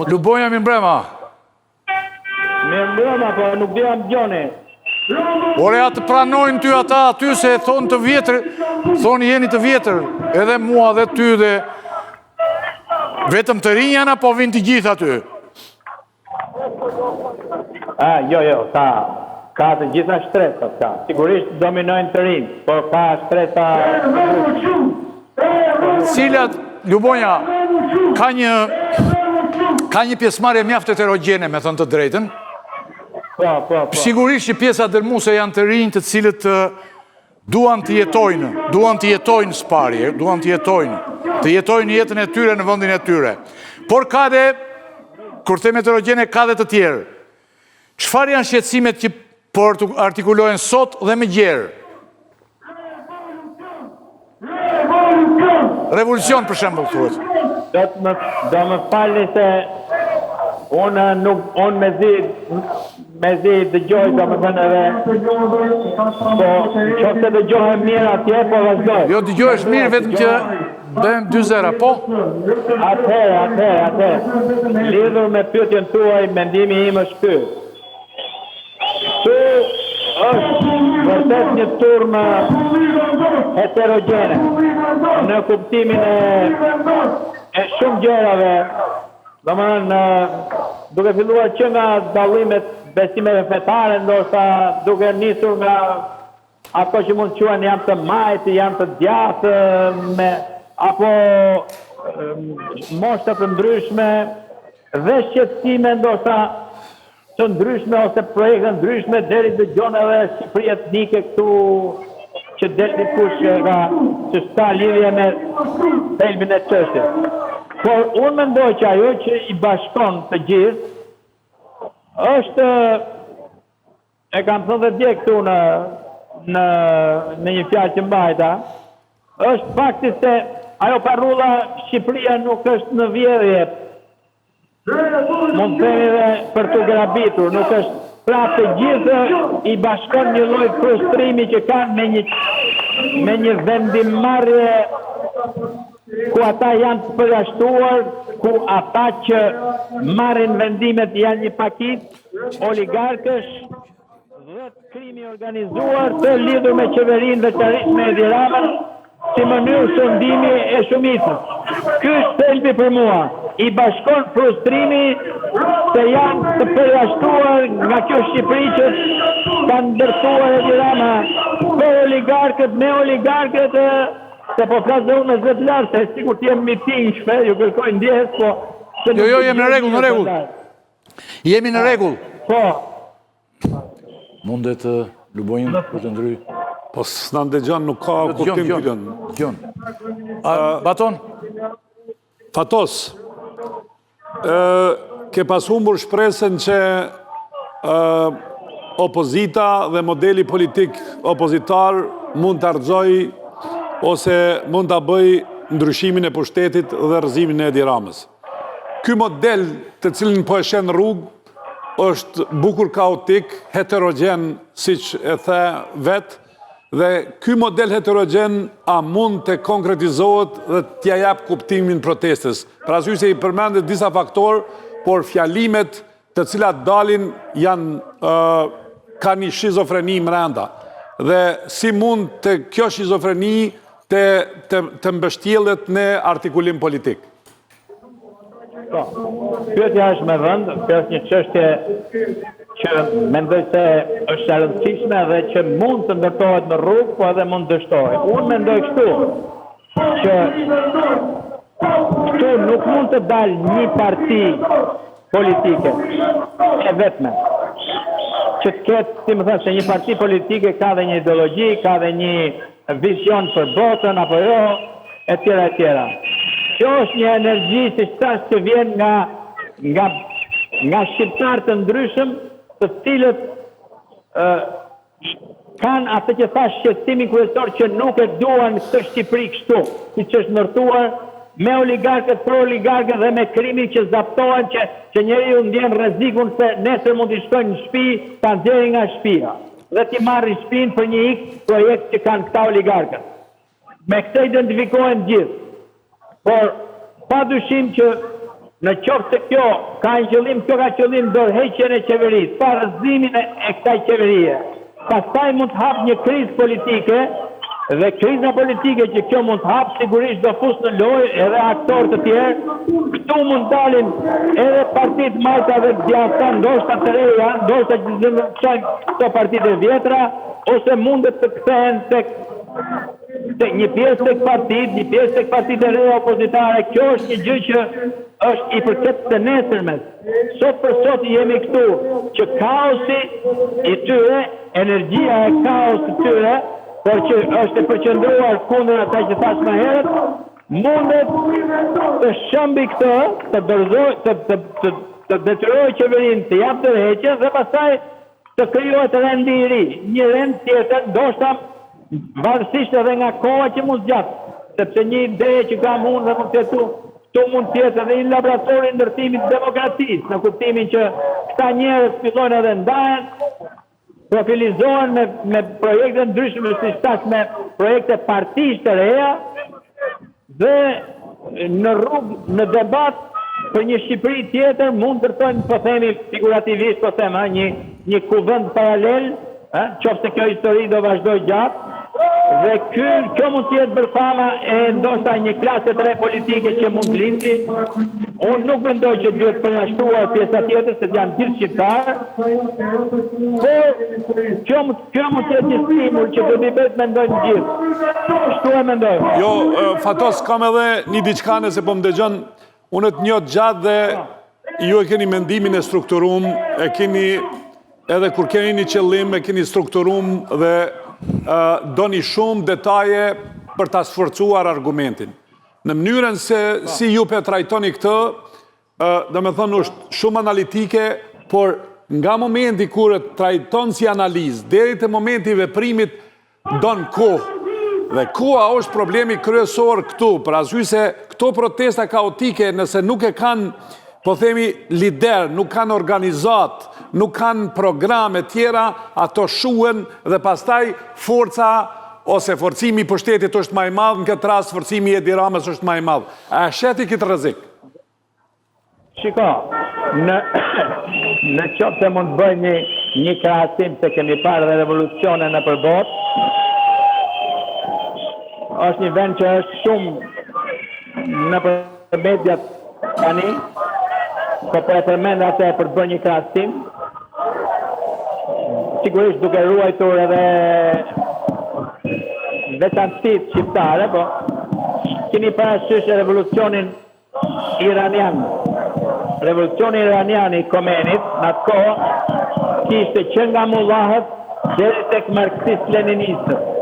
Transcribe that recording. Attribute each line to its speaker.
Speaker 1: Luboja mi mbrema.
Speaker 2: Mi mbrema, po nuk dhja më gjoni.
Speaker 1: Ore, atë pranojnë ty ata aty se thonë të vjetër, thonë jeni të vjetër, edhe mua dhe ty dhe vetëm të rinj janë apo vinë të gjithë aty?
Speaker 2: Jo, ka të gjitha shtresat, ka. Sigurisht dominojnë të rinj, por ka shtresa...
Speaker 1: Cilat, Lubonja, ka një pjesëmarrje mjaft heterogjene, me thënë të drejtën.
Speaker 2: Po.
Speaker 1: Sigurisht që pjesa dërmuese janë të rinj të cilët duan të jetojnë sparje, duan të jetojnë jetën e tyre në vendin e tyre. Por ka dhe, kur them heterogjene, ka dhe të tjerë. Çfarë janë shqetësimet që po artikulohen sot dhe më gjerë? Revolucion, për shembull, thuhet.
Speaker 2: Do më falni se unë me zi dëgjoj, do më thënë edhe, po, që se dëgjojë mirë atje, po vazhdoj.
Speaker 1: Jo, dëgjojësh mirë, vetëm që bëjmë 2-0, po?
Speaker 2: Atëherë, lidhur me pyetjen tuaj, mendimi im është ky. Ky është vërtet një turmë heterogjene, në kuptimin e shumë gjërave, domethënë duke filluar që nga dallimet besimeve fetare, ndoshta duke nisur nga ato që mund të quhen janë të majtë, janë të djathtë, apo moshta të ndryshme dhe shqetësime ndoshta të ndryshme ose projekte ndryshme deri dëgjon edhe Shqipëri etnike këtu që del dikush që s'ka lidhje me thelbin e çështjes. Por unë mendoj që ajo që i bashkon të gjithë është, e kam thënë dhe dje këtu në një fjalë që mbajta, është fakti se ajo parrulla Shqipëria nuk është në vjedhje, mund të themi dhe për të grabitur, nuk është pra të gjithë i bashkon një lloj frustrimi që kanë me një vendimarrje ku ata janë të përjashtuar, ku ata që marrin vendimet janë një paketë oligarkësh dhe krimi organizuar të lidhur me qeverinë veçanërisht me Edi Ramën si mënyrë shëndimi e shumicës. Ky është thelbi për mua. I bashkon frustrimi se janë të përjashtuar nga kjo Shqipëri që ka ndërtuar Edi Rama për oligarkët, me oligarkët, se po flasë dhe unë me zvetë lartë, se sikur t'jem mitin shpe, ju kërkoj ndjes, po...
Speaker 1: Jo, jemi në regull. Jemi në regull.
Speaker 2: Po.
Speaker 1: Mundet Lubonjën për të ndryj?
Speaker 3: Po s'na ndëgjon, nuk ka kuptim këllën.
Speaker 1: Gjon. Baton?
Speaker 3: Fatos, ke pas humbur shpresën që opozita dhe modeli politik opozitar mund të arxoj ose mund të bëj ndryshimin e pushtetit dhe rrëzimin e Edi Ramës. Ky model të cilin po e shen rrugë është bukur kaotik, heterogen, siç e the vetë, dhe ky model heterogen a mund të konkretizohet dhe t'ja jap kuptimin protestës. Pra arsye se i përmendet disa faktorë, por fjalimet të cilat dalin ka një shizofreni brenda. Dhe si mund të kjo shizofreni të mbështjellet në artikulim politik?
Speaker 2: Po, pyetja është me vend, kjo është një çështje që mendoj se është e rëndësishme dhe që mund të ndërtohet në rrugë, po edhe mund të dështohet. Unë mendoj kështu, që këtu nuk mund të dalë një parti politike e vetme, që të ketë, si më thënë, se një parti politike ka dhe një ideologji, ka dhe një vizion për botën, apo jo, e tjera. Kjo është një energji, si shtash, që vjen nga shqiptarë të ndryshëm, të cilët kanë atë që thash shqetësimin kryesor që nuk e duan këtë Shqipëri kështu, siç është ndërtuar me oligarkët, pro oligarkët dhe me krimin që zaptohen që njeriu ndjen rrezikun se nesër mund të shkojnë në shtëpi, ta nxjerrin nga shtëpia dhe ti marrin shtëpinë për një projekt që kanë këta oligarkët. Me këtë identifikohen gjithë. Por padyshim që Në qoftë se kjo ka qëllim dorëheqjen e qeverisë, parëzimin e kësaj qeverie. Pastaj mund të hap një krizë politike, dhe kriza politike që kjo mund të hap sigurisht do fus në lojë edhe aktorë të tjerë. Këtu mund dalin edhe partitë majta dhe djatha, ndoshta të reja, ndoshta që zëvendësojnë këto partitë e vjetra, ose mundet të kthehen tek një pjesë tek partitë, një pjesë tek partitë e reja opozitare. Kjo është një gjë që është i përket të nesërmes. Sot për sot jemi këtu që kaosi i tyre, energjia e kaos të tyre, por që është e përqendruar kundër asaj që thash më herët, mundet të shëmbi këtë, të detyrojë qeverinë të japë tërheqje dhe pastaj të krijohet rendi i ri, një rend tjetër, ndoshta varësisht edhe nga koha që mund zgjat, sepse një ide që kam unë dhe mund të këtu mund tjetë edhe një laborator i ndërtimit demokracisë, në kuptimin që këta njerëz fillojnë edhe ndahen, profilizohen me projekte ndryshme, si shtash me projekte partish të reja, dhe në rrugë, në debat për një Shqipëri tjetër mund ndërtojnë, po themi figurativisht, po them, një kuvend paralel, qoftë se kjo histori do vazhdoj gjatë, dhe kjo mund të jetë bërthama e ndoshta një klasë të re politike që mund të lindi. Unë nuk mendoj që duhet përjashtuar pjesa tjetër, se janë gjithë shqiptarë, por kjo mund të jetë një stimul që do t'i bëjt mendojnë gjithë. Shtu e mendoj.
Speaker 3: Jo, Fatos, kam edhe një diçka nëse po më dëgjon, unë të njoh gjatë dhe ju e keni mendimin e strukturum, e keni edhe kur keni një qëllim, e keni strukturum dhe doni shumë detaje për ta sforcuar argumentin. Në mënyrën se si ju pe trajtoni këtë, dhe me thënë është shumë analitike, por nga momenti kur e trajton si analizë, deri te momenti i veprimit don kohë. Dhe koha është problemi kryesor këtu, për arsye se këto protesta kaotike, nëse nuk e kanë, po themi, lider, nuk kanë organizat, nuk kanë programe tjera, ato shuen dhe pastaj forca ose forcimi i pushtetit është më i madh, në këtë rast forcimi i Edi Ramës është më i madh. A sheti këtë rrezik?
Speaker 2: Shiko, në qoftë se mund të bëj një krahasim se kemi parë dhe revolucione në përbot, është një vend që është shumë në mediat tani, po e përmend atë për të bërë një krahasim, sigurisht duke ruajtur edhe veçantësitë shqiptare, po keni parasysh revolucionin iranian. Revolucioni iranian i Khomenit në atë kohë kishte që nga mullahët deri tek marksist-leninistët.